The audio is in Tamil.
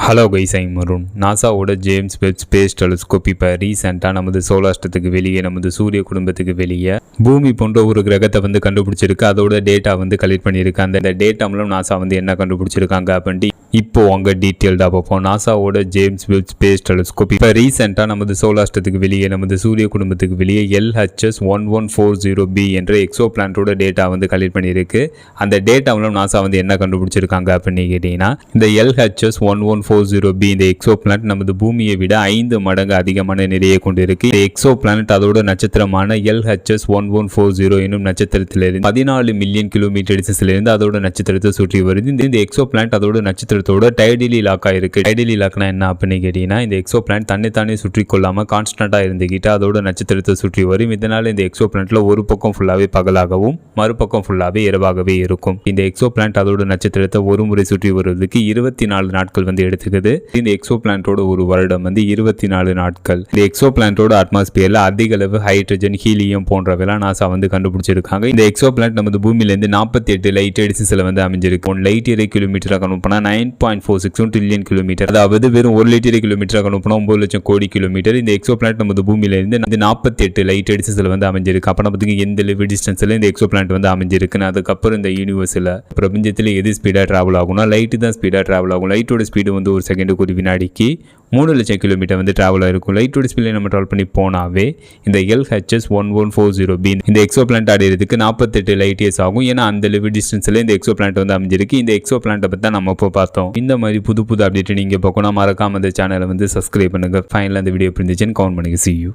ஹலோ கைஸ், ஐ மருண். நாசாவோட ஜேம்ஸ் வெப் ஸ்பேஸ் டெலிஸ்கோப் இப்போ ரீசெண்டாக நமது சோலாஸ்டத்துக்கு வெளியே, நமது சூரிய குடும்பத்துக்கு வெளியே பூமி போன்ற ஒரு கிரகத்தை கண்டுபிடிச்சிருக்கு. அதோட டேட்டா கலெக்ட் பண்ணியிருக்கு. அந்த டேட்டா மூலம் நாசா என்ன கண்டுபிடிச்சிருக்காங்க அப்படின்ட்டு இப்போ அவங்க டீட்டெயில்டாக பார்ப்போம். நாசாவோட ஜேம்ஸ் வெப் ஸ்பேஸ் டெலிஸ்கோப் இப்போ ரீசெண்டாக நமது சோலாஸ்டத்துக்கு வெளியே, நமது சூரிய குடும்பத்துக்கு வெளியே LHS 1140b என்ற எக்ஸோ பிளானட்டோட டேட்டா கலெக்ட் பண்ணியிருக்கு. அந்த டேட்டா மூலம் நாசா என்ன கண்டுபிடிச்சிருக்காங்க அப்படின்னு கேட்டீங்கன்னா, இந்த LHS 1140b இந்த எக்ஸோ பிளானட் நமது பூமியை விட 5 மடங்கு அதிகமான நிறையை கொண்டிருக்கு. இந்த எக்ஸோ பிளானட் அதோட நட்சத்திரமான LHS 1140 என்னும் நட்சத்திரத்திலிருந்து 14 மில்லியன் கிலோமீட்டர் டிஸ்டன்ஸ்ல அதோட நட்சத்திரத்தை சுற்றி வருது. இந்த எக்ஸோ பிளானட் அதோட நட்சத்திரத்தோட டைடலி லாக் ஆயிருக்கு. டைடலி லாக்னா என்ன அப்படின்னு கேட்டீங்கன்னா, இந்த எக்ஸோ பிளானட் தன்னைத்தானே சுற்றி கொள்ளாம கான்ஸ்டன்டா இருந்துகிட்டு அதோட நட்சத்திரத்தை சுற்றி வரும். இதனால இந்த எக்ஸோ பிளானட்ல ஒரு பக்கம் ஃபுல்லாவே பகலாகவும் மறுபக்கம் ஃபுல்லாவே இரவாகவே இருக்கும். இந்த எக்ஸோ பிளானட் அதோட நட்சத்திரத்தை ஒரு முறை சுற்றி வருவதற்கு 24 நாட்கள் எடுத்துக்குது. இந்த எக்ஸோ பிளானட்டோட ஒரு வருடம் 24 நாட்கள். இந்த எக்ஸோ பிளானட்டோட அட்மாஸ்பியர்ல அதிக அளவு ஹைட்ரஜன், ஹீலியம் போன்றவெல்லாம் நாசா கண்டுபிடிச்சிருக்காங்க. இந்த எக்ஸோ பிளானட் நமது பூமியில இருந்து 48 லைட் டிஸ்டன்ஸ்ல அமைஞ்சிருக்கு. 1 லைட் இயர் கிலோமீட்டரா கணக்குனா 9.46 ட்ரில்லியன் கிலோமீட்டர், அதாவது வெறும் 1 லைட் இயர் கிலோமீட்டரா கணக்குனா 9 லட்சம் கோடி கிலோமீட்டர். இந்த எக்ஸோ பிளானட் நமது பூமியில இருந்து 48 லைட் டிஸ்டன்ஸ்ல அமைஞ்சிருக்கு. அப்ப நமக்கு எந்த லெவல் டிஸ்டன்ஸ்ல இந்த எக்ஸோ பிளானட் அமைஞ்சிருக்குன்னு, அதுக்கப்புறம் இந்த யூனிவர்ஸ்ல பிரபஞ்சத்தில் எது ஸ்பீடா டிராவல் ஆகும்னா லைட் தான் ஸ்பீடா டிராவல் ஆகும். லைட்டோட ஸ்பீடு ஒரு செகண்டுக்கு ஒரு வினாடிக்கு 3 லட்சம் கிலோமீட்டர் டிராவல் ஆயிருக்கும். லைட்டோட ஸ்பீடில் நம்ம டிராவல் பண்ணி போனாவே இந்த LHS 1140b இந்த எக்ஸோ பிளானட் அடையிறதுக்கு 48 லைட் இயர்ஸ் ஆகும். ஏன்னா அந்த லெவல் டிஸ்டன்ஸ்ல இந்த எக்ஸோ பிளானட் அமைஞ்சிருக்கு. இந்த எக்ஸோ பிளானட்டை பற்றி நம்ம இப்போ பார்த்தோம். இந்த மாதிரி புது புது அப்டேட் நீங்க பார்க்கணும், மறக்காம இந்த சேனலை சப்ஸ்கிரைப் பண்ணுங்க. ஃபைனலாக அந்த வீடியோ பிடிச்சிச்சுன்னு கமெண்ட் பண்ணுங்க. See you.